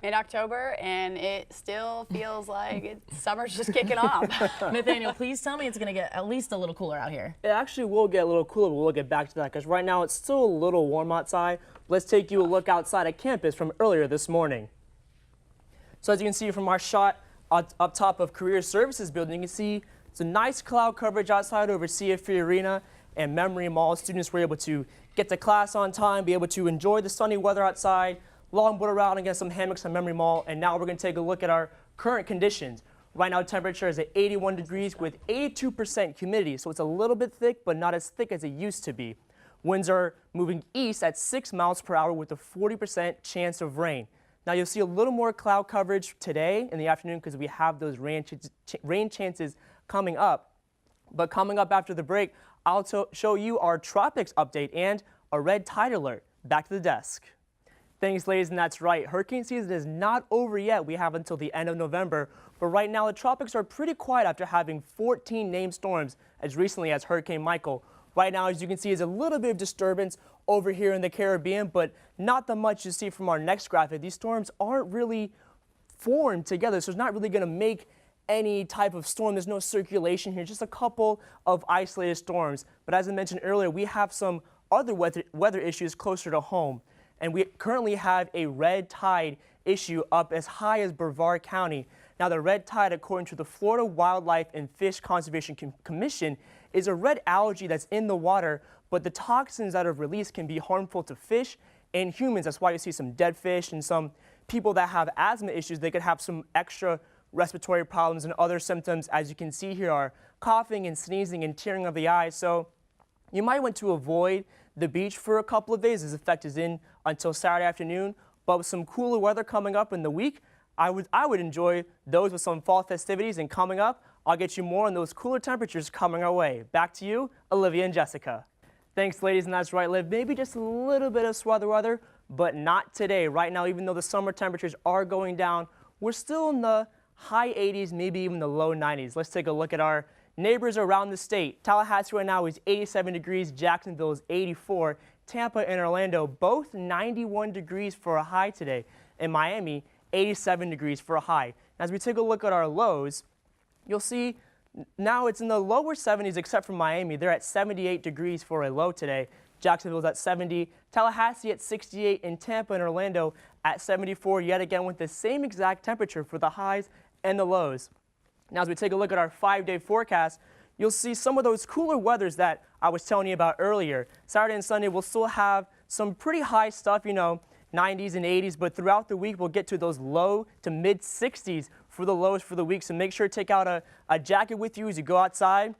Mid-October, and it still feels like summer's just kicking off. Nathaniel, please tell me it's going to get at least a little cooler out here. It actually will get a little cooler, but we'll get back to that because right now it's still a little warm outside. Let's take you a look outside at campus from earlier this morning. So as you can see from our shot up top of Career Services Building, you can see it's a nice cloud coverage outside over CFE Arena and Memory Mall. Students were able to get to class on time, be able to enjoy the sunny weather outside, longboard around and get some hammocks on Memory Mall. And now we're going to take a look at our current conditions. Right now, temperature is at 81 degrees with 82% humidity, so it's a little bit thick, but not as thick as it used to be. Winds are moving east at 6 miles per hour with a 40% chance of rain. Now, you'll see a little more cloud coverage today in the afternoon because we have those rain chances coming up. But coming up after the break, I'll show you our tropics update and a red tide alert. Back to the desk. Thanks, ladies, and that's right. Hurricane season is not over yet. We have until the end of November. But right now, the tropics are pretty quiet after having 14 named storms as recently as Hurricane Michael. Right now, as you can see, is a little bit of disturbance over here in the Caribbean, but not that much you see from our next graphic. These storms aren't really formed together, so it's not really going to make any type of storm. There's no circulation here, just a couple of isolated storms. But as I mentioned earlier, we have some other weather issues closer to home. And we currently have a red tide issue up as high as Brevard County. Now, the red tide, according to the Florida Wildlife and Fish Conservation Commission, is a red algae that's in the water, but the toxins that are released can be harmful to fish and humans. That's why you see some dead fish and some people that have asthma issues. They could have some extra respiratory problems and other symptoms, as you can see here, are coughing and sneezing and tearing of the eyes. So you might want to avoid the beach for a couple of days. This effect is in until Saturday afternoon, but with some cooler weather coming up in the week, I would enjoy those with some fall festivities. And coming up, I'll get you more on those cooler temperatures coming our way. Back to you, Olivia and Jessica. Thanks, ladies, and that's right, Liv. Maybe just a little bit of sweater weather, but not today. Right now, even though the summer temperatures are going down, we're still in the high 80s, maybe even the low 90s. Let's take a look at our neighbors around the state. Tallahassee right now is 87 degrees, Jacksonville is 84, Tampa and Orlando both 91 degrees for a high today, and Miami 87 degrees for a high. As we take a look at our lows, you'll see now it's in the lower 70s except for Miami. They're at 78 degrees for a low today. Jacksonville's at 70, Tallahassee at 68, and Tampa and Orlando at 74, yet again with the same exact temperature for the highs and the lows. Now, as we take a look at our 5-day forecast, you'll see some of those cooler weathers that I was telling you about earlier. Saturday and Sunday, we'll still have some pretty high stuff, 90s and 80s, but throughout the week, we'll get to those low to mid 60s for the lows for the week. So make sure to take out a jacket with you as you go outside.